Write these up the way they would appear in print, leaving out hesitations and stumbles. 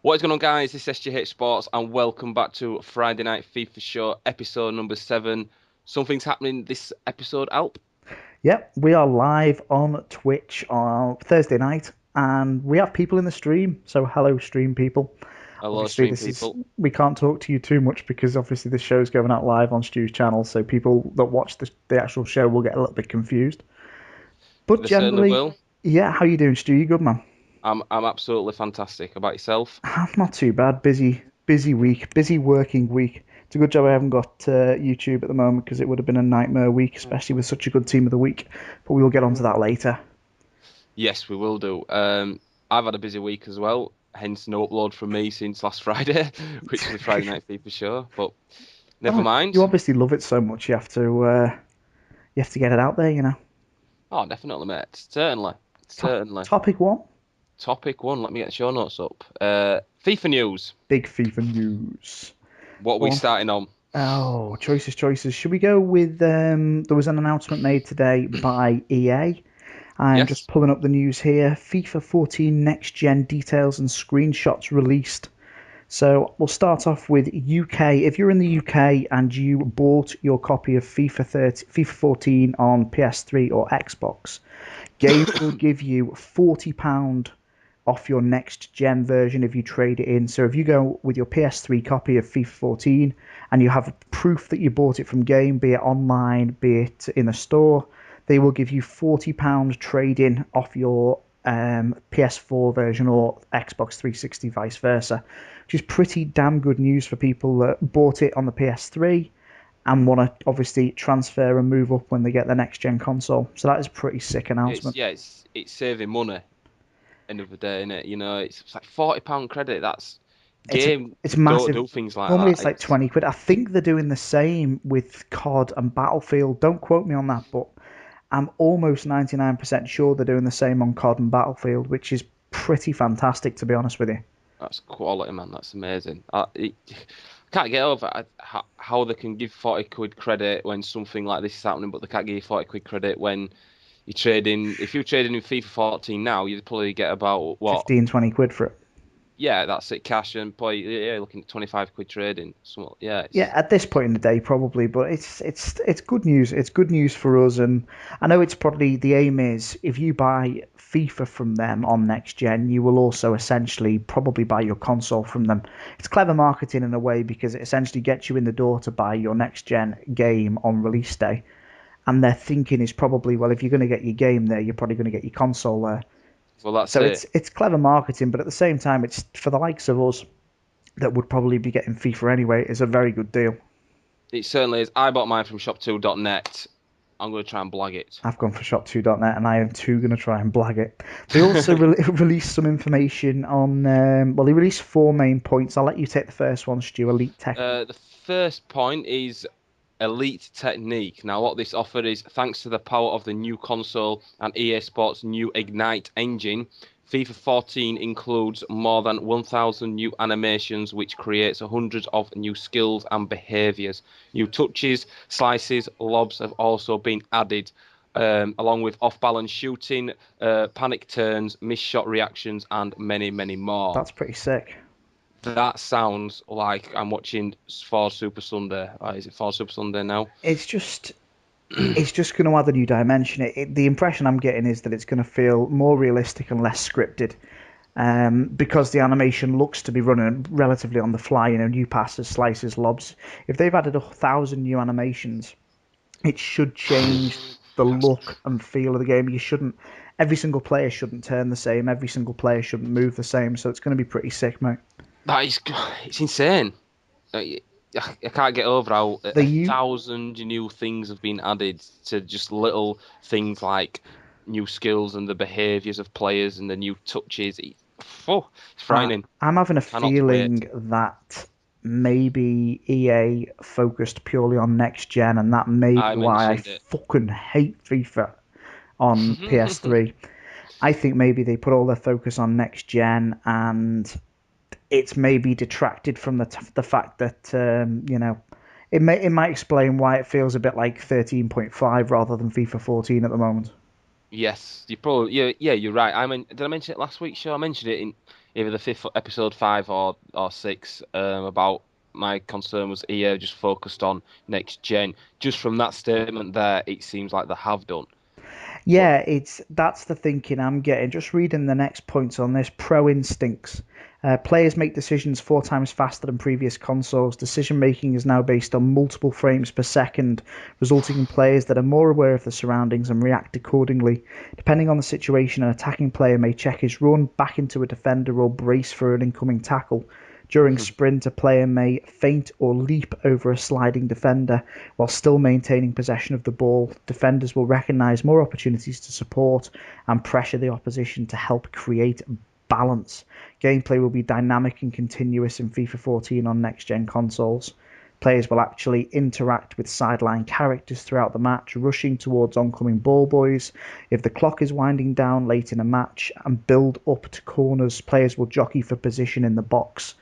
What is going on, guys? This is SGH Sports, and welcome back to Friday Night FIFA Show, episode number 7. Something's happening this episode, Alp. Yep, we are live on Twitch on Thursday night, and we have people in the stream. So, hello, stream people. Hello, Obviously, stream this is people. we can't talk to you too much because obviously the show's going out live on Stu's channel, so people that watch the actual show will get a little bit confused. But They certainly generally, will. yeah, how you doing, Stu? You good, man? I'm absolutely fantastic. About yourself? I'm not too bad. Busy week, busy working week. It's a good job I haven't got YouTube at the moment because it would have been a nightmare week, especially with such a good team of the week. But we will get onto that later. Yes, we will do. I've had a busy week as well, hence no upload from me since last Friday, which was the Friday Night FIFA Show. But never Oh, you mind. obviously love it so much. You have to get it out there. Oh, definitely, mate. Certainly. Certainly. Topic one, Topic 1, let me get the show notes up. FIFA news. big FIFA news. What are Go we on. starting on? Oh, choices. Should we go with? There was an announcement made today by EA. I'm just Yes? pulling up the news here. FIFA 14 next gen details and screenshots released. So we'll start off with UK. If you're in the UK and you bought your copy of FIFA 14 on PS3 or Xbox, Game will give you £40 off your next gen version if you trade it in. So if you go with your PS3 copy of FIFA 14 and you have proof that you bought it from Game, be it online, be it in a store, they will give you £40 trade in off your PS4 version or Xbox 360, vice versa, which is pretty damn good news for people that bought it on the PS3 and want to obviously transfer and move up when they get the next gen console. So that is a pretty sick It's announcement. yeah, it's saving money. End of the day, isn't it? It's like £40 credit. That's It's game it's don't massive. do things like Normally that. it's like It's 20 quid. I think they're doing the same with COD and Battlefield. Don't quote me on that, but I'm almost 99% sure they're doing the same on COD and Battlefield, which is pretty fantastic to be honest with you. that's quality, man. That's amazing. I can't get over how they can give 40 quid credit when something like this is happening, but they can't give you 40 quid credit when you're trading. If you're trading in FIFA 14 now, you'd probably get about what? 15, 20 quid for it. Yeah, that's it, cash and play. Yeah, looking at 25 quid trading. So yeah, Yeah, it's at this point in the day, probably, but it's good news. It's good news for us, and I know it's probably the aim is if you buy FIFA from them on next gen, you will also essentially probably buy your console from them. It's clever marketing in a way because it essentially gets you in the door to buy your next gen game on release day, and their thinking is probably well, if you're going to get your game there, you're probably going to get your console there. well, that's So it's it. it's clever marketing, but at the same time, it's for the likes of us that would probably be getting FIFA anyway. Is a very good deal. It certainly is. I bought mine from shop2.net. I'm going to try and blag it. I've gone for shop2.net and I am too going to try and blag it. They also released some information on, well, they released four main points. I'll let you take the first one, Stu, Elite Technique. The first point is Elite Technique. Now, what this offer is thanks to the power of the new console and EA Sports' new Ignite engine, FIFA 14 includes more than 1,000 new animations, which creates hundreds of new skills and behaviours. New touches, slices, lobs have also been added, along with off-balance shooting, panic turns, missed shot reactions, and many, many more. That's pretty sick. That sounds like I'm watching Ford Super Sunday. Is it Ford Super Sunday now? It's just, it's just going to add a new dimension. The impression I'm getting is that it's going to feel more realistic and less scripted. Because the animation looks to be running relatively on the fly, new passes, slices, lobs. If they've added 1,000 new animations, it should change the That's look and feel of the game. You shouldn't. Every single player shouldn't turn the same. Every single player shouldn't move the same. So it's going to be pretty sick, mate. that is it's insane. I can't get over how They a you thousand new things have been added to just little things like new skills and the behaviours of players and the new touches. It's frightening. I'm having a Cannot wait. feeling that maybe EA focused purely on next gen, and that may be I why I mentioned it. fucking hate FIFA on PS3. I think maybe they put all their focus on next gen, and it's maybe detracted from the fact that it might explain why it feels a bit like 13.5 rather than FIFA 14 at the moment. Yes, you probably yeah, you're right. Did I mention it last week's show? I mentioned it either the fifth episode 5 or 6 about my concern was EA just focused on next gen. Just from that statement there, it seems like they have done. But Yeah, that's the thinking I'm getting. Just reading the next points on this. Pro instincts. Players make decisions 4 times faster than previous consoles. Decision making is now based on multiple frames per second, resulting in players that are more aware of the surroundings and react accordingly. Depending on the situation, an attacking player may check his run, back into a defender, or brace for an incoming tackle. During sprint, a player may feint or leap over a sliding defender while still maintaining possession of the ball. Defenders will recognise more opportunities to support and pressure the opposition to help create balance. Gameplay will be dynamic and continuous in FIFA 14 on next-gen consoles. Players will actually interact with sideline characters throughout the match, rushing towards oncoming ball boys. If the clock is winding down late in a match and build up to corners, players will jockey for position in the box.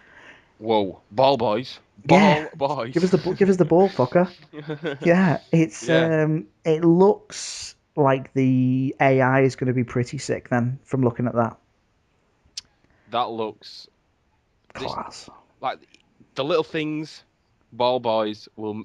whoa, ball boys, Yeah, ball boys. give us the ball, fucker. Yeah, Yeah, it looks like the AI is going to be pretty sick then from looking at that. that looks this Class. like the little things. Ball boys will.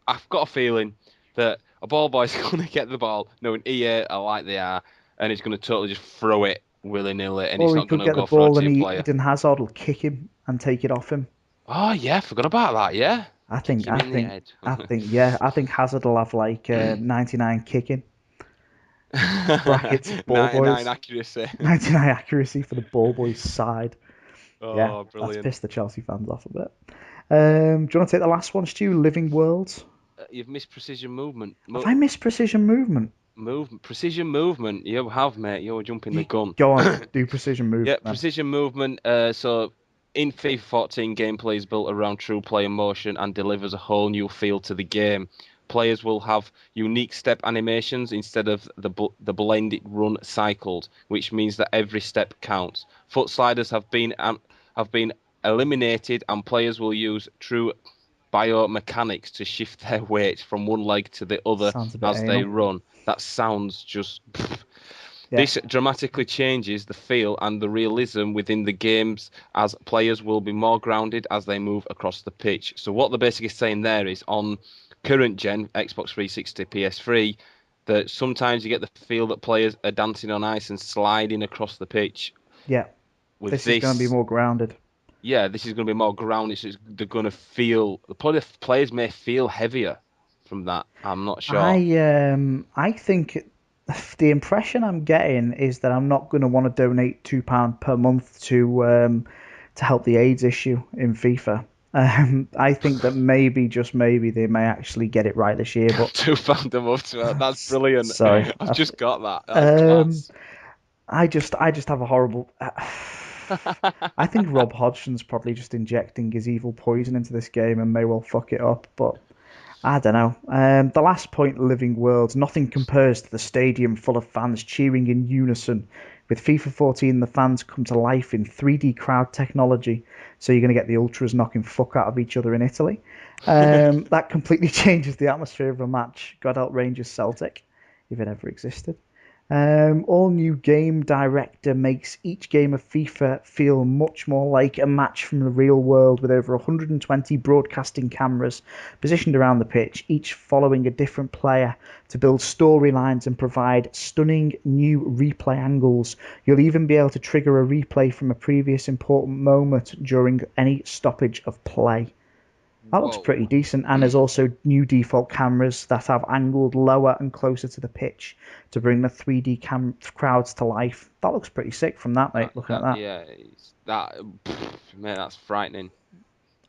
I've got a feeling that a ball boy's going to get the ball, knowing EA are like they are, and he's going to totally just throw it willy nilly, and it's Or he not going could to get the go for a ball and team player. Eden Hazard will kick him and take it off him. Oh yeah, forgot about that. Yeah, I kick think, him I in the think, head. I think Hazard will have like 99 kicking brackets ball 99 boys, accuracy. 99 accuracy for the ball boys side. Yeah, Oh, that's brilliant. pissed the Chelsea fans off a bit. Do you want to take the last one, Stu? Living Worlds. You've missed precision movement. Have I missed precision movement? Precision movement. You have, mate. You're jumping the You gun. go on, do precision Yeah, movement then. precision movement. So in FIFA 14, gameplay is built around true player motion and delivers a whole new feel to the game. Players will have unique step animations instead of the blended run cycled, which means that every step counts. Foot sliders have been eliminated, and players will use true biomechanics to shift their weight from one leg to the other Sounds a bit as they anal. run. That sounds just. Yeah, This dramatically changes the feel and the realism within the games, as players will be more grounded as they move across the pitch. So what they're basically saying there is on current gen Xbox 360, PS3, that sometimes you get the feel that players are dancing on ice and sliding across the pitch. yeah. With This is going to be this, more grounded. yeah, this is going to be more grounded. So they're going to feel the players may feel heavier from that. I'm not sure. I think the impression I'm getting is that I'm not going to want to donate £2 per month to help the AIDS issue in FIFA. I think that maybe, just maybe, they may actually get it right this year. But £2 a month. That's brilliant. sorry, I've just got that. That's um, class. I just have a horrible. I think Rob Hodgson's probably just injecting his evil poison into this game and may well fuck it up. But I don't know. The last point, Living Worlds. Nothing compares to the stadium full of fans cheering in unison. With FIFA 14, the fans come to life in 3D crowd technology. So you're going to get the ultras knocking fuck out of each other in Italy. That completely changes the atmosphere of a match. God help Rangers Celtic, if it ever existed. All new game director makes each game of FIFA feel much more like a match from the real world, with over 120 broadcasting cameras positioned around the pitch, each following a different player to build storylines and provide stunning new replay angles. You'll even be able to trigger a replay from a previous important moment during any stoppage of play. That looks pretty Whoa. decent, and there's also new default cameras that have angled lower and closer to the pitch to bring the 3D crowds to life. That looks pretty sick from that, mate, looking at that. Yeah, mate, that's frightening.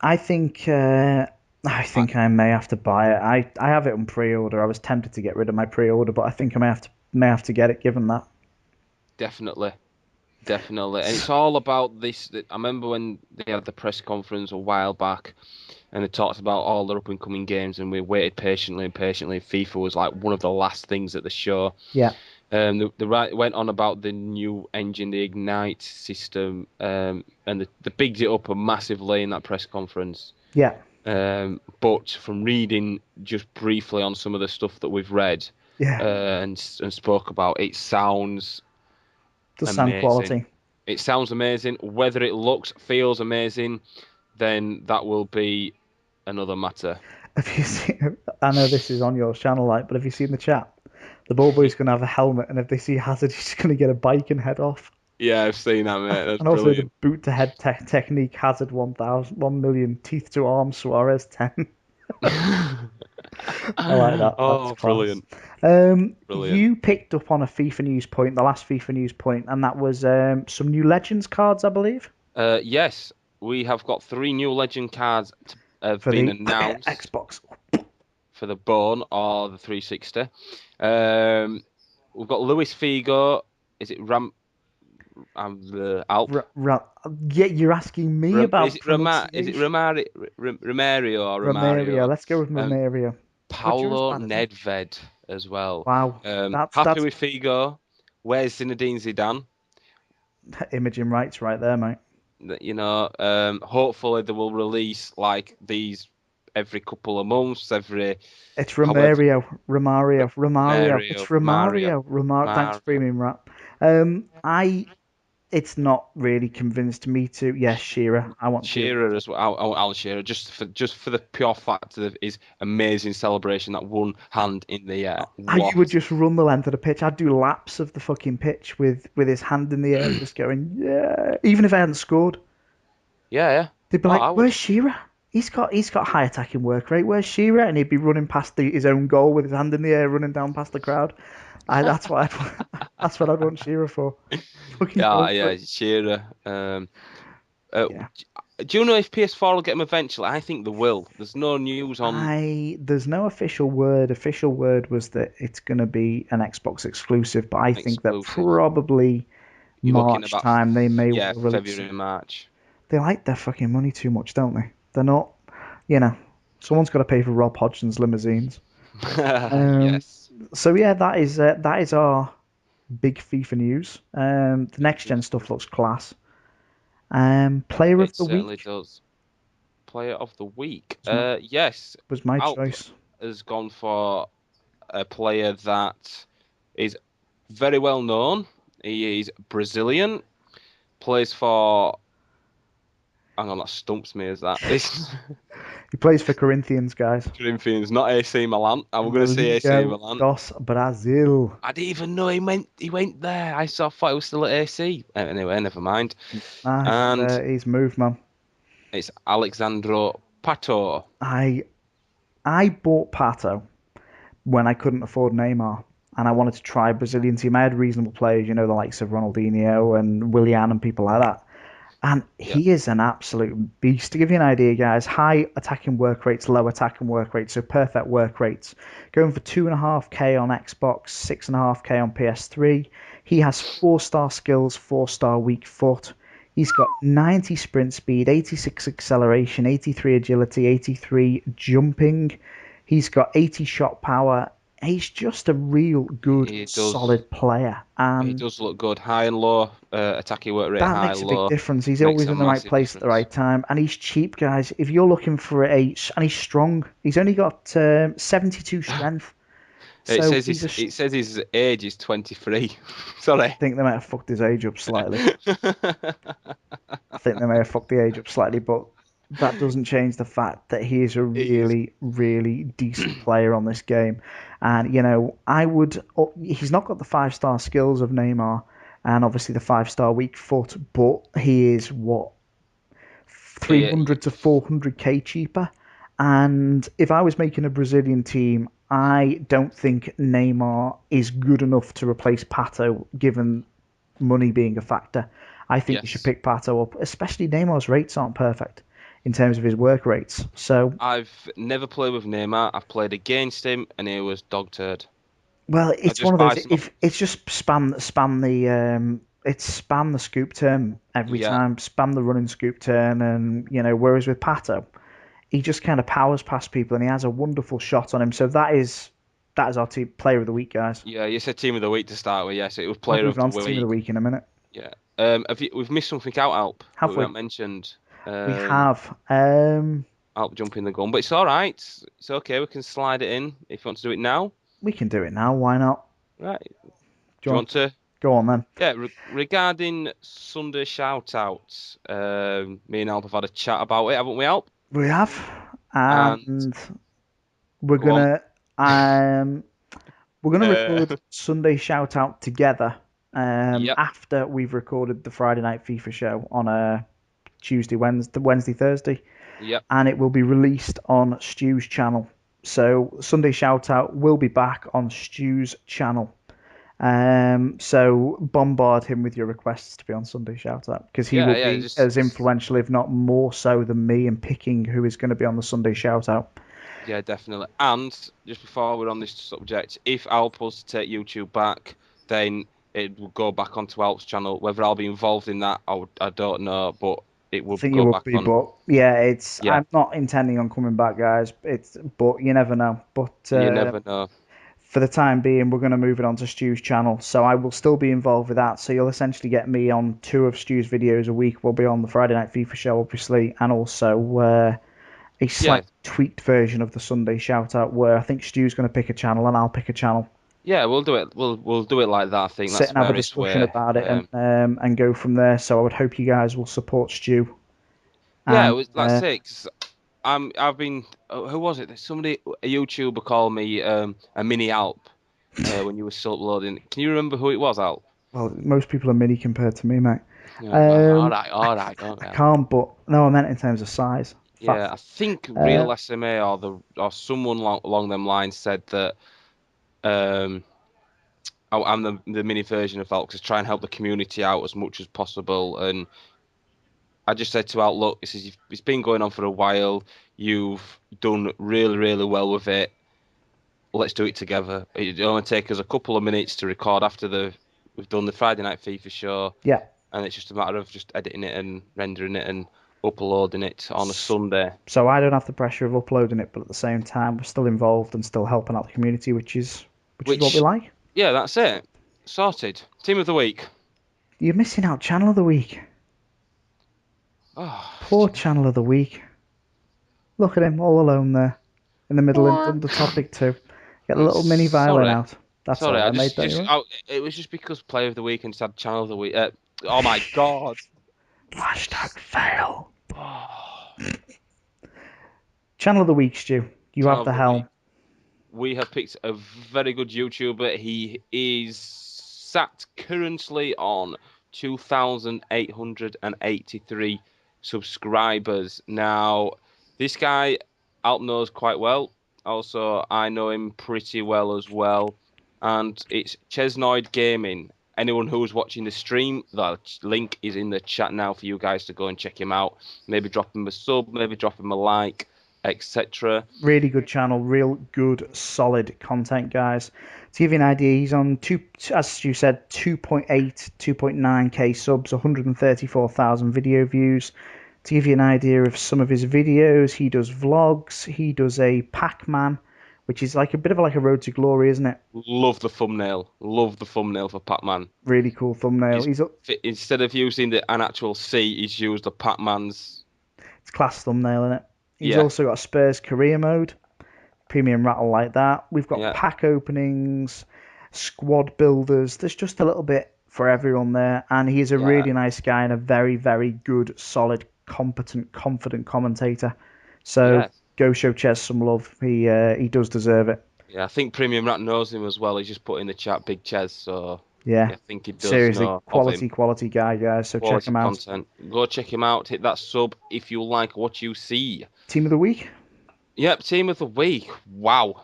I think I I, think I may have to buy it. I have it on pre-order. I was tempted to get rid of my pre-order, but I think I may have to get it given that. definitely, definitely, and it's all about this. I remember when they had the press conference a while back, and they talked about all the up and coming games, and we waited patiently and patiently. FIFA was like one of the last things at the show. Yeah, They went on about the new engine, the Ignite system, and they bigged it up massively in that press conference. yeah, But from reading just briefly on some of the stuff that we've read yeah. and spoke about, it sounds Does sound amazing. quality. It sounds amazing. Whether it looks, feels amazing, then that will be another matter. Have you seen? I know this is on your channel, like, but have you seen the chat? The ball boy's going to have a helmet, and if they see Hazard, he's going to get a bike and head off. Yeah, I've seen that, mate. That's And also the brilliant. boot to head technique: Hazard 1,000, 1,000,000, teeth to arm, Suarez 10. I like that. That's Oh, class. brilliant. Brilliant. You picked up on a FIFA news point, the last FIFA news point, and that was some new Legends cards, I believe, Yes, we have got 3 new legend cards have for been the announced Xbox. for the Bone or the 360. We've got Luis Figo. Is it the Alp? Ra- Ra- yeah, you're asking me Is about it Is it pronunciation. Romario or Ramario. Romario? Let's go with Um, Ramario. Not sure as Paulo bad as he. Nedved as well. Wow, that's Happy that's with Figo. Where's Zinedine Zidane? imaging rights right there, mate. Hopefully they will release like these every couple of months, every It's however. Romario. It's Mario, Mario, Romario. Thanks, Mario. premium rap. I. It's not really convinced me to. Yes, Shearer. I want Shearer. Shearer as well. I want Alan Shearer just for the pure fact of his amazing celebration, that one hand in the air. How you would What? just run the length of the pitch. I'd do laps of the fucking pitch with his hand in the air, just going, yeah. Even if I hadn't scored, Yeah, yeah. they'd be Oh, like, I would. "Where's Shearer? He's got high attacking work rate. Where's Shearer?" And he'd be running past his own goal with his hand in the air, running down past the crowd. That's what that's what I'd want Shearer for. Fucking Yeah, go for yeah, it. Shearer. Uh, Yeah. do you know if PS4 will get him eventually? I think they will. There's no news on There's no official word. Official word was that it's going to be an Xbox exclusive, but I think that exclusive. probably You're looking March about, time they may yeah, well release February, it. March. They like their fucking money too much, don't they? They're not, you know, someone's got to pay for Rob Hodgson's limousines. Um, Yes, so yeah, that is our big FIFA news. The next gen stuff looks class. Player of it the certainly week does. Player of the week. was my, Yes, was my Alp choice. has gone for a player that is very well known. He is Brazilian, plays for. Hang on, that stumps me as that. This He plays for Corinthians, guys, Corinthians, not AC Milan. I'm in going the to say AC Liga Milan. dos Brasil. I didn't even know he went there. Thought he was still at AC. Anyway, never mind. Nah, And he's moved, man. it's Alexandro Pato. I I bought Pato when I couldn't afford Neymar, and I wanted to try a Brazilian team. I had reasonable players, the likes of Ronaldinho and Willian and people like that. And Yeah. he is an absolute beast. To give you an idea, guys, high attacking work rates, low attacking work rates, so perfect work rates. Going for 2.5k on Xbox, 6.5k on PS3. He has 4-star skills, 4-star weak foot. He's got 90 sprint speed, 86 acceleration, 83 agility, 83 jumping. He's got 80 shot power. He's just a real good, He does. solid player. He And does look good. High and low, attacking work rate, that high, makes a big low, difference. He's makes always a in the right massive place at the difference. right time, and he's cheap, guys. If you're looking for and he's strong. He's only got 72 strength, so he's a. It says his age is 23. Sorry. I think they might have fucked his age up slightly. I think they may have fucked the age up slightly, but that doesn't change the fact that he is a He's really, really decent player on this game. And I would. He's not got the 5-star skills of Neymar, and obviously the 5-star weak foot, but he is what he, 300 to 400k cheaper. And if I was making a Brazilian team, I don't think Neymar is good enough to replace Pato, given money being a factor. I think you should yes. pick Pato up, especially Neymar's rates aren't perfect in terms of his work rates. So, I've never played with Neymar. I've played against him, and he was dog turd. well, I it's one just of those. buy some. If it's just spam the scoop turn every Yeah, time, spam the running scoop turn, and whereas with Pato, he just kind of powers past people, and he has a wonderful shot on him. So that is our team player of the week, guys. yeah. You said team of the week to start with. Yes, it was We're player of moving the on to team of the week. week in a minute. Yeah. We've missed something out, Alp, that Have we we? haven't mentioned. We have. Alp jumping the gun, but it's all right. It's okay. We can slide it in if you want to do it now. We can do it now. Why not? Right. Do Do you you want want to? Go on then. Yeah, regarding Sunday shout-outs, me and Alp have had a chat about it, haven't we, Alp? We have, And and we're go on. gonna um we're gonna Uh, record Sunday shout out together yep, after we've recorded the Friday night FIFA show on a Tuesday, Wednesday, Thursday, yep. and it will be released on Stu's channel. So Sunday shout out will be back on Stu's channel. So bombard him with your requests to be on Sunday shout out because he Yeah, will yeah, be as influential, if not more so, than me in picking who is going to be on the Sunday shout out. yeah, definitely. And just before we're on this subject, if Alp was to take YouTube back, then it will go back onto Alp's channel. Whether I'll be involved in that, I don't know, but it I would think you go will back be, on. but yeah, it's Yeah, I'm not intending on coming back, guys. But you never know. But you never know. for the time being, we're going to move it on to Stu's channel. So I will still be involved with that. So you'll essentially get me on two of Stu's videos a week. We'll be on the Friday Night FIFA show, obviously, and also a Yeah, slight tweaked version of the Sunday shout out where I think Stu's going to pick a channel and I'll pick a channel. yeah, we'll do it. We'll do it like that. I think Sit that's and have a fairest discussion way. about it and go from there. So I would hope you guys will support Stu. Yeah, it And was like I say, 'cause I've been who was it? There's somebody, a YouTuber called me a mini Alp when you were still uploading. Can you remember who it was, Alp? well, most people are mini compared to me, mate. Yeah, well, Um, all I right. can't, but no, I meant in terms of size. Yeah, I think Uh, Real SMA or someone along them lines said that um I'm the mini version of Alp, 'cause try and help the community out as much as possible. And I just said to Alp, look, it's been going on for a while. You've done really well with it. Let's do it together. It only take us a couple of minutes to record after we've done the Friday night FIFA show, yeah. and it's just a matter of just editing it and rendering it and uploading it on a Sunday. So I don't have the pressure of uploading it, but at the same time, we're still involved and still helping out the community, which is what we Which, like. yeah, that's it. Sorted. Team of the week. You're missing out, channel of the week. Oh, Poor channel of the week. Look at him all alone there in the middle and under topic two. Get a little mini violin sorry, out. That's all sorry. I right, mate. Don't you worry. it was just because player of the week and sad channel of the week. Oh my God. Hashtag fail. Oh, Channel of the week, Stu. You channel have of the the week. helm. We have picked a very good YouTuber. He is sat currently on 2,883 subscribers. Now, this guy Alp knows quite well. Also, I know him pretty well as well. And it's Chesnoid Gaming. Anyone who's watching the stream, the link is in the chat now for you guys to go and check him out. Maybe drop him a sub, maybe drop him a like, etc. Really good channel, real good, solid content, guys. To give you an idea, he's on as you said, 2.8, 2.9k subs, 134,000 video views. To give you an idea of some of his videos, he does vlogs. He does a Pac-Man, which is like a bit of like a Road to Glory, isn't it? Love the thumbnail. Love the thumbnail for Pac-Man. Really cool thumbnail. He's instead of using an actual C, he's used the Pac-Man's. It's class thumbnail in it. He's Yeah, also got a Spurs career mode, premium rattle like that. We've got yeah, pack openings, squad builders. There's just a little bit for everyone there, and he is a yeah, really nice guy and a very good, solid, competent, confident commentator. So yeah, go show Ches some love. He does deserve it. yeah. I think Premium Rat knows him as well. He's just put in the chat Big Ches, so Yeah, yeah, I think he does seriously, know of him. quality guy, guys. So check Quality him out. content. Go check him out. Hit that sub if you like what you see. Team of the week. Yep, team of the week. Wow.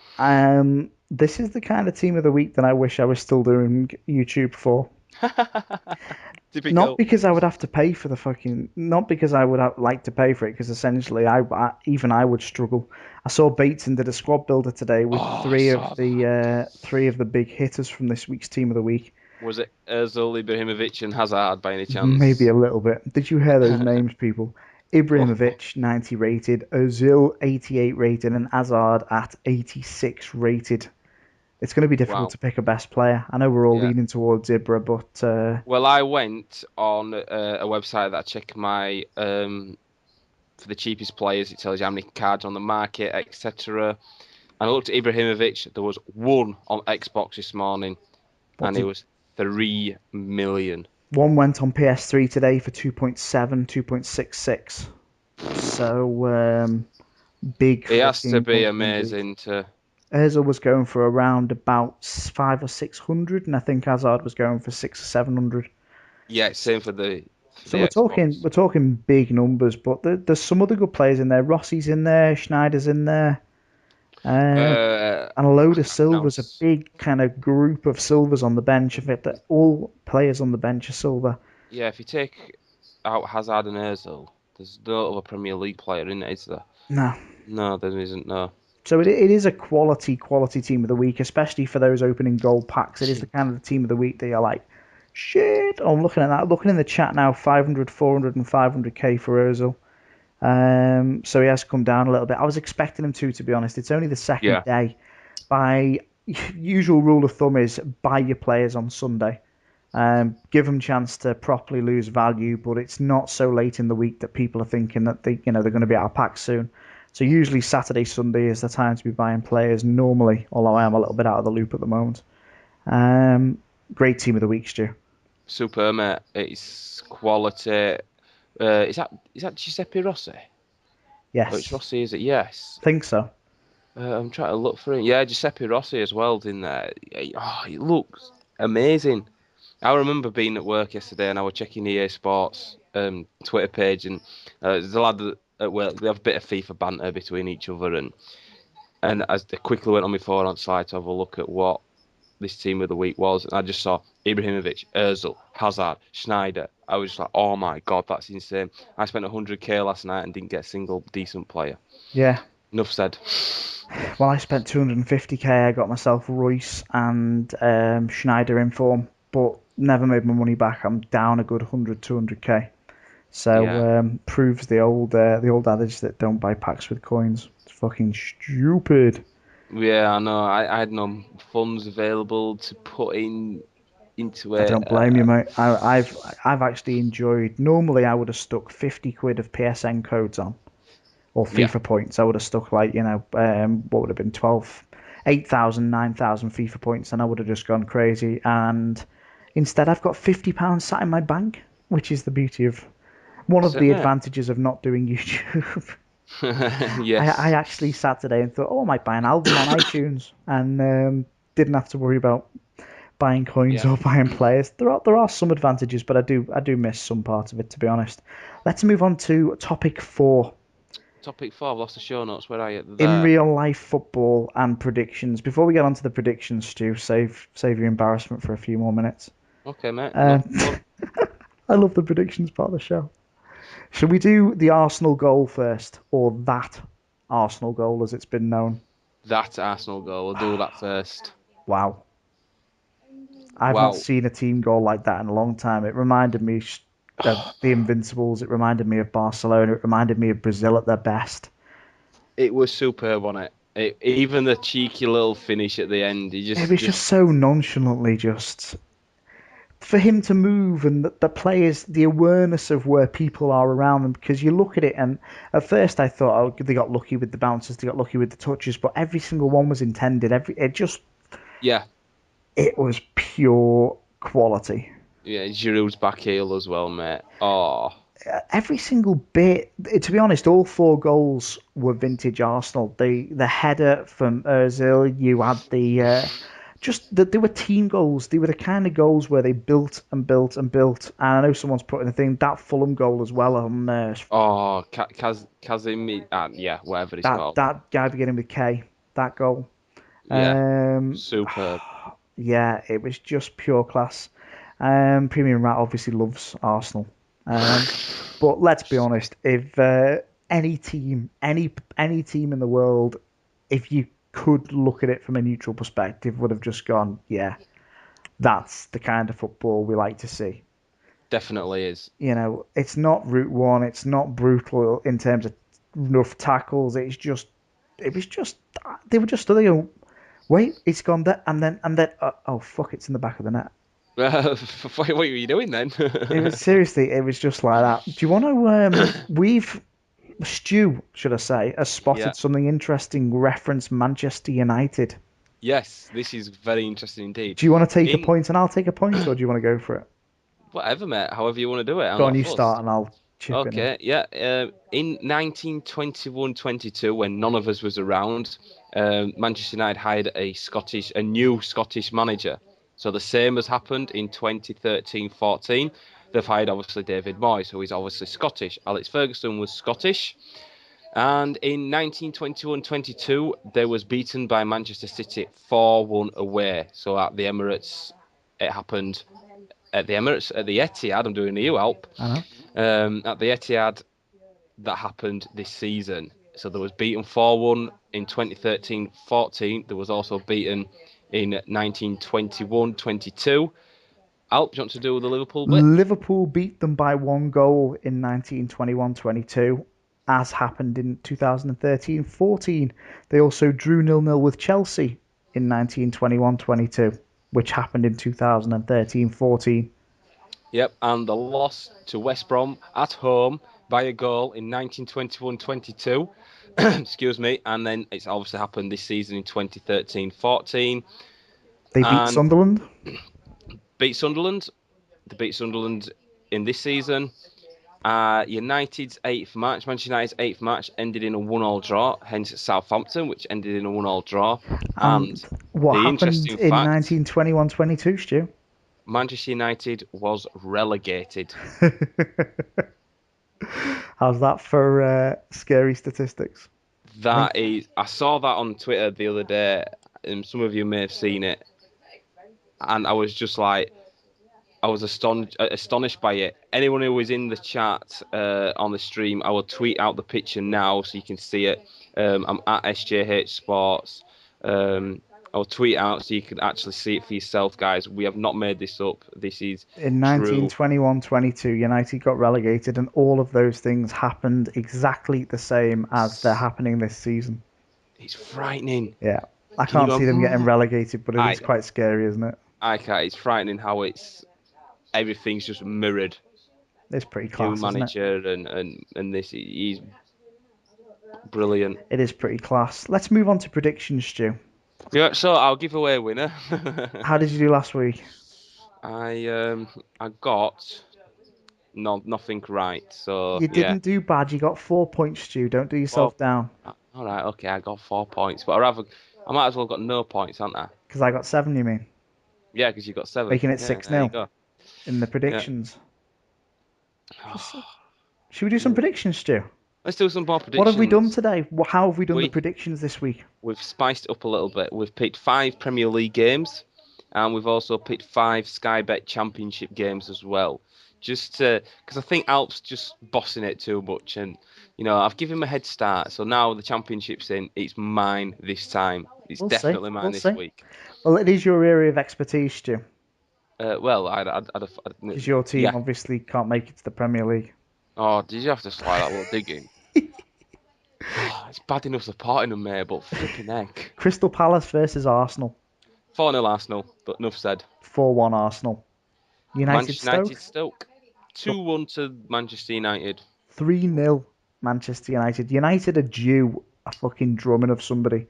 This is the kind of team of the week that I wish I was still doing YouTube for. Not Typical. because I would have to pay for the fucking. Not because I would like to pay for it, because essentially even I would struggle. I saw Bateson did a squad builder today with Oh, I saw that. three of the big hitters from this week's team of the week. Was it Özil, Ibrahimovic, and Hazard by any Maybe chance? a little bit. Did you hear those names, people? Oh, Ibrahimovic 90 rated, Özil 88 rated, and Hazard at 86 rated. It's going to be difficult wow. to pick a best player. I know we're all Yeah. leaning towards Ibra, but Well, I went on a website that I check my for the cheapest players. It tells you how many cards on the market, etc. And I looked at Ibrahimovic. There was one on Xbox this morning, what and it did was 3 million. One went on PS3 today for 2.7, 2.66. So big It has to fucking be money indeed. amazing to. Ozil was going for around about 500 or 600, and I think Hazard was going for 600 or 700. Yeah, same for the So we're talking Xbox. we're talking big numbers, but there's some other good players in there. Rossi's in there, Schneider's in there, and a I load of can't silvers. A pronounce. big kind of group of silvers on the bench. In fact, that all players on the bench are silver. Yeah, if you take out Hazard and Özil, there's no other Premier League player in it, is there? No. No, there isn't. No. So it is a quality team of the week, especially for those opening gold packs. It is the kind of the team of the week that you're like, shit. Oh, I'm looking at that. Looking in the chat now, 500, 400, and 500k for Ozil. So he has come down a little bit. I was expecting him to be honest. It's only the second Yeah. day. By usual rule of thumb is buy your players on Sunday. Give them a chance to properly lose value, but it's not so late in the week that people are thinking that they're going to be out of packs soon. So usually Saturday, Sunday is the time to be buying players normally, although I am a little bit out of the loop at the moment. Great team of the week, Stu. Super, mate. It's quality. Is that Giuseppe Rossi? Oh, it's Yes, Rossi, is it? Yes. think so. I'm trying to look for it. Yeah, Giuseppe Rossi as well's in there. Oh, it looks amazing. I remember being at work yesterday and I was checking EA Sports Twitter page, and there's a lad at work. They have a bit of FIFA banter between each other, and as I quickly went on my phone on slide to have a look at what this team of the week was, and I just saw Ibrahimovic, Özil, Hazard, Schneider. I was just like, oh my god, that's insane. I spent 100k last night and didn't get a single decent player. Yeah. Enough said. Well, I spent 250k. I got myself Royce and Schneider in form, but never made my money back. I'm down a good 100, 200k. So Yeah. proves the old adage that don't buy packs with coins. It's fucking stupid. Yeah, I know. I had no funds available to put into I it. don't blame you, mate. I've actually enjoyed. Normally, I would have stuck 50 quid of PSN codes on, or Yeah, FIFA points. I would have stuck like what would have been 12, 8,000, 9,000 FIFA points, and I would have just gone crazy. And instead, I've got £50 sat in my bank, which is the beauty of one of same the mate. advantages of not doing YouTube. I Yes. actually sat today and thought, oh, I might buy an album on iTunes, and didn't have to worry about buying coins Yeah. or buying players. There are some advantages, but I do miss some parts of it, to be honest. Let's move on to topic 4. Topic 4. I've lost the show notes. Where are you? In There. real life football and predictions. Before we get on to the predictions, Stu, save your embarrassment for a few more minutes. Okay, mate. No, Um, go on. I love the predictions part of the show. Should we do the Arsenal goal first, or that Arsenal goal as it's been known? That Arsenal goal. We'll do that first. Wow. I've not Wow. seen a team goal like that in a long time. It reminded me of the Invincibles. It reminded me of Barcelona. It reminded me of Brazil at their best. It was superb on it. Even the cheeky little finish at the end. He It just, was just just so nonchalantly just for him to move, and the players, the awareness of where people are around them, because you look at it and at first I thought, oh, they got lucky with the bounces, they got lucky with the touches, but every single one was intended. yeah, It was pure quality. yeah. Giroud's back heel as well, mate. Oh, Every single bit. To be honest, all 4 goals were vintage Arsenal. The header from Özil, you had just that they were team goals. They were the kind of goals where they built and built and built. And I know someone's putting a thing that Fulham goal as well on oh, Kazim. Yeah, whatever it's that called. that guy beginning with K. That goal. Yeah, Um, superb. yeah, it was just pure class. Premium Rat obviously loves Arsenal. But let's be honest, if any team in the world, if you could look at it from a neutral perspective, would have just gone, yeah, that's the kind of football we like to see. Definitely is. It's not Route One, it's not brutal in terms of rough tackles. It was just, they were just stood there going, wait, it's gone there, and then, oh fuck, it's in the back of the net. What were you doing then? It was just like that. Do you want to? Stu, should I say, has Yeah. spotted something interesting. Reference Manchester United. Yes, this is very interesting indeed. Do you want to take a In point and I'll take a point, or do you want to go for it? whatever, mate, however you want to do it, I'm Go on, not you start fussed. and I'll chip in. Okay, yeah. In 1921-22, when none of us was around, Manchester United hired a new Scottish manager. So the same has happened in 2013-14. They've hired obviously David Moyes, who is obviously Scottish. Alex Ferguson was Scottish. And in 1921-22, they was beaten by Manchester City 4-1 away. So at the Emirates, it happened at the Emirates, at the Etihad. I'm doing you help. I know. At the Etihad, that happened this season. So there was beaten 4-1 in 2013-14. There was also beaten in 1921-22. Alp, do you want to do the Liverpool bit? Liverpool beat them by 1 goal in 1921-22, as happened in 2013-14. They also drew 0-0 with Chelsea in 1921-22, which happened in 2013-14. Yep, and the loss to West Brom at home by a goal in 1921-22. Excuse me. And then it's obviously happened this season in 2013-14. They beat And Sunderland. beat Sunderland. They beat Sunderland in this season. United's eighth match, Manchester United's eighth match ended in a 1-1 draw, hence Southampton, which ended in a 1-1 draw. And And what the happened interesting in fact, 1921-22, Stu? Manchester United was relegated. How's that for scary statistics? I think That is, I saw that on Twitter the other day, and some of you may have seen it, and I was just like, I was astonished by it. Anyone who was in the chat on the stream, I will tweet out the picture now so you can see it. I'm at SJH Sports. I'll tweet out so you can actually see it for yourself, guys. We have not made this up. This is in true. 1921-22, United got relegated, and all of those things happened exactly the same as they're happening this season. It's frightening. Yeah, I Can can't you see them getting relegated, but it I is quite scary, isn't it? I can't. It's frightening how everything's just mirrored. It's pretty New class, isn't it? manager and this, he's brilliant. It is pretty class. Let's move on to predictions, Stu. Yeah, so I'll give away a winner. How did you do last week? I got nothing right. So You yeah, didn't do bad. You got 4 points, Stu. Don't do four. yourself down. All right, okay, I got 4 points, but I might as well got no points, haven't I? Because I got 7, you mean? Yeah, because you got 7. Making it Yeah, there you 6-0 go. in the Yeah. predictions. Should we do some predictions, Stu? Let's do some more What have we done predictions. today? How have we done the We predictions this week? we've spiced it up a little bit. We've picked 5 Premier League games, and we've also picked 5 Sky Bet Championship games as well. Just because I think Alp's just bossing it too much, and I've given him a head start. So now the championship's in. It's mine this time. It's We'll see. definitely mine We'll this see. week. Well, it is your area of expertise, Stu, Well, because your team yeah. obviously can't make it to the Premier League. Oh, did you have to slide that little digging? Oh, it's bad enough supporting them, mate, but flipping heck. Crystal Palace versus Arsenal. 4-0 Arsenal, but enough said. 4-1 Arsenal. United Manchester United Stoke. Stoke. 2-1 to Manchester United. 3-0 Manchester United. United are due a fucking drumming of somebody.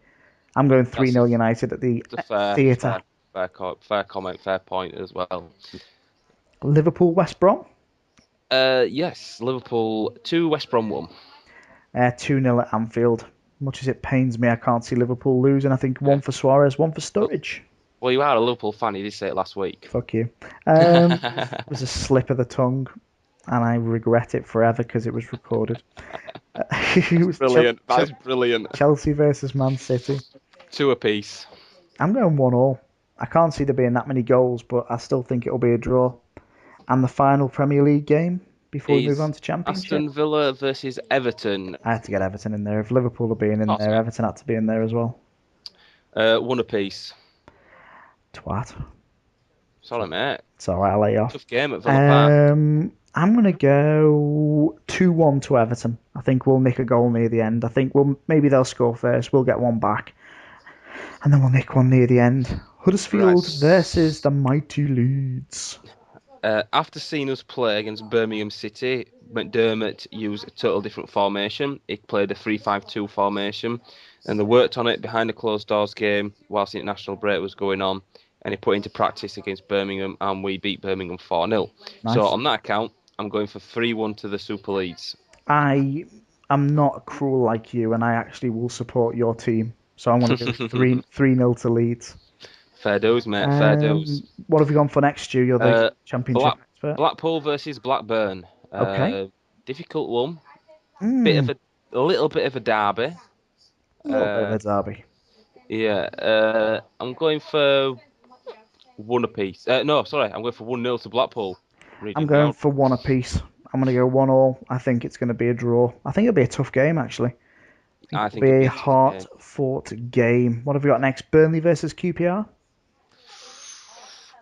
I'm going That's 3-0 United at the a fair, theatre. fair comment, fair point as well. Liverpool West Brom. Yes, Liverpool 2, West Brom 1. 2-0 at Anfield. Much as it pains me, I can't see Liverpool losing. I think Yeah. one for Suarez, one for Well, Sturridge. well, you are a Liverpool fan. You did say it last week. Fuck you. It was a slip of the tongue, and I regret it forever because it was recorded. It was Brilliant. That is brilliant. Chelsea versus Man City. 2 apiece. I'm going 1-1. I can't see there being that many goals, but I still think it'll be a draw. And the final Premier League game before we move on Is to Championship. Aston Villa versus Everton. I had to get Everton in there. If Liverpool are being in there, Mate. Everton had to be in there as well. 1 apiece. Twat. Sorry, mate. It's alright, I'll let you off. Tough game at Villa Park. I'm going to go 2-1 to Everton. I think we'll nick a goal near the end. I think maybe they'll score first. We'll get one back. And then we'll nick one near the end. Huddersfield versus the mighty Leeds. After seeing us play against Birmingham City, McDermott used a total different formation. He played a 3-5-2 formation, and they worked on it behind the closed doors game whilst the international break was going on, and he put into practice against Birmingham, and we beat Birmingham 4-0. So Nice. on that account, I'm going for 3-1 to the Super Leeds. I am not cruel like you, and I actually will support your team. So I'm going to go three nil to Leeds. Fair dues, mate. Fair dues. What have you gone for next, Stu? You're the Uh, championship Black expert. Blackpool versus Blackburn. Okay. Difficult one. Bit Mm, of a little bit of a derby. a little bit of Uh, a derby. yeah. I'm going for one apiece. No, sorry, I'm going for 1-0 to Blackpool. I'm Reading going down. for one apiece. I'm going to go 1-1. I think it's going to be a draw. I think it'll be a tough game, actually. I think I it'll think be it'll be a a tough game. hard-fought game. What have we got next? Burnley versus QPR?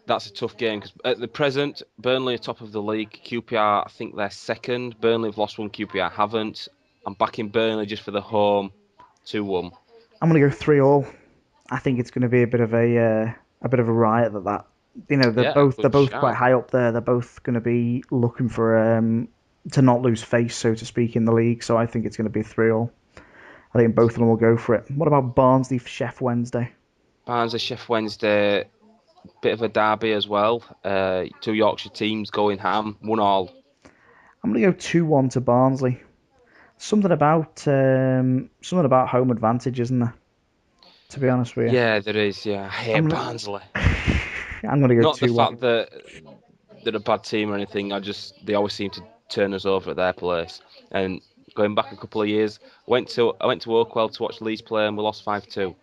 That's a tough game because at the present, Burnley are top of the league. QPR, I think they're second. Burnley have lost one. QPR haven't. I'm backing Burnley just for the home. 2-1. I'm going to go 3-all. I think it's going to be a bit of a riot that. You know, Yeah, they're good both quite shout. high up there. They're both going to be looking for to not lose face, so to speak, in the league. So I think it's going to be 3-all. I think both of them will go for it. What about Barnsley for Chef Wednesday? Barnes Chef Wednesday, bit of a derby as well. Two Yorkshire teams going ham, 1-1. I'm going to go 2-1 to Barnsley. Something about home advantage, isn't there? To be honest with you, Yeah, there is. Yeah, I hate I'm gonna Barnsley. I'm gonna go Not the 2-1. fact that they're a bad team or anything. They always seem to turn us over at their place. And going back a couple of years, I went to Oakwell to watch Leeds play and we lost 5-2.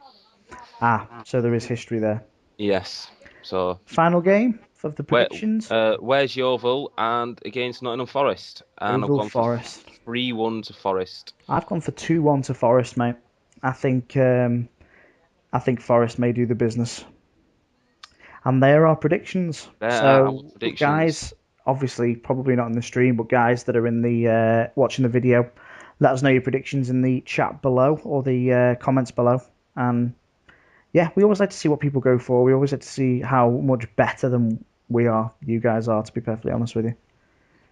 So there is history there. Yes. So Final game for the where predictions. where's Yeovil and against Nottingham Forest? And I've Yeovil gone for Forest. 3-1 to Forest. I've gone for 2-1 to Forest, mate. I think um, I think Forest may do the business. And there are predictions. There are our So, predictions. guys, obviously, probably not in the stream, but guys that are in the watching the video, let us know your predictions in the chat below or the comments below. And yeah, we always like to see what people go for. We always like to see how much better than you guys are, to be perfectly honest with you.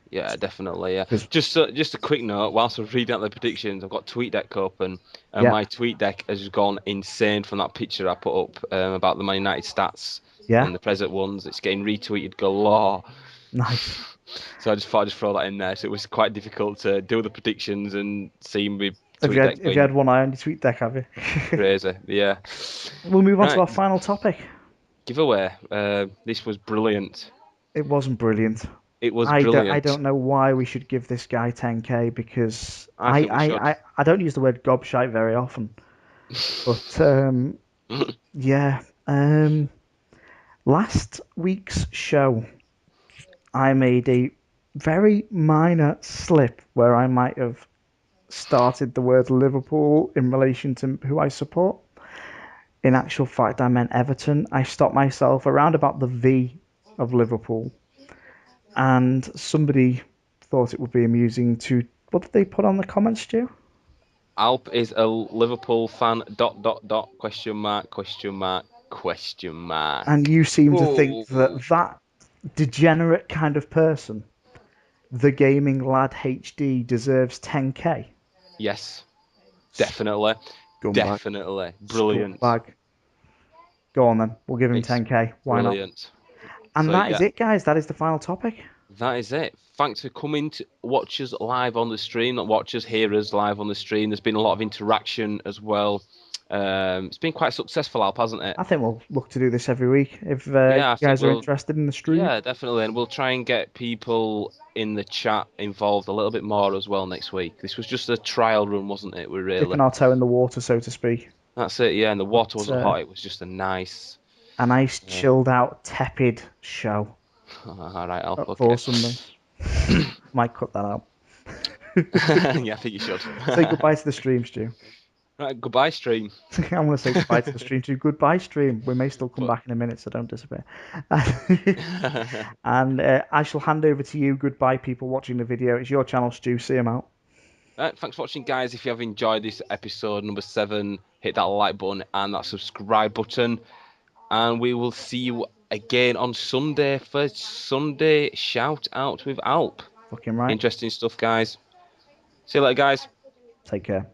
Yeah, definitely. Yeah. Because Just a quick note. Whilst I was reading out the predictions, I've got TweetDeck open, and yeah, my TweetDeck has gone insane from that picture I put up about the Man United stats yeah, and the present ones. It's getting retweeted galore. nice. So I just thought I'd just throw that in there. So it was quite difficult to do the predictions and see my TweetDeck Have you had going one eye on your tweet deck, have you? crazy. Yeah. We'll move on to Right. our final topic. Giveaway. This was brilliant. It wasn't brilliant. It was I brilliant. don't know why we should give this guy 10k because I think we should. I don't use the word gobshite very often, but yeah. Last week's show, I made a very minor slip where I might have started the word Liverpool in relation to who I support. In actual fact, I meant Everton. I stopped myself around about the V of Liverpool, and somebody thought it would be amusing to. What did they put on the comments, Stu? Alp is a Liverpool fan. Dot dot dot. Question mark. Question mark. Question And mark. you seem to think that Oh that degenerate kind of person, the gaming lad HD, deserves 10k. yes, definitely, Scumbag. definitely, brilliant. Scumbag. Go on then. We'll give him It's 10k. Why not? brilliant. And So that is yeah, it, guys. That is the final topic. that is it. Thanks for coming to watch us live on the stream. Not watch us, hear us live on the stream. There's been a lot of interaction as well. It's been quite successful, Alp, hasn't it? I think we'll look to do this every week if Yeah, you I think guys are we'll. interested in the stream. Yeah, definitely, and we'll try and get people in the chat involved a little bit more as well next week. This was just a trial run, wasn't it? We really. Dipping our toe in the water, so to speak. That's it. Yeah, and the water But wasn't hot. It was just a nice. a nice, Uh, chilled out, tepid show all right, Alp. for Okay. Sundays. Might cut that out. Yeah, I think you should. Say goodbye to the stream, Stu. Right, goodbye, stream. I'm going to say goodbye to the stream too. Goodbye, stream. We may still come But back in a minute, so don't disappear. And I shall hand over to you. Goodbye, people watching the video. It's your channel, Stu. See you out. right, thanks for watching, guys. If you have enjoyed this episode number 7, hit that like button and that subscribe button, and we will see you again on Sunday for Sunday Shout Out with Alp. Fucking right. Interesting stuff, guys. See you later, guys. Take care.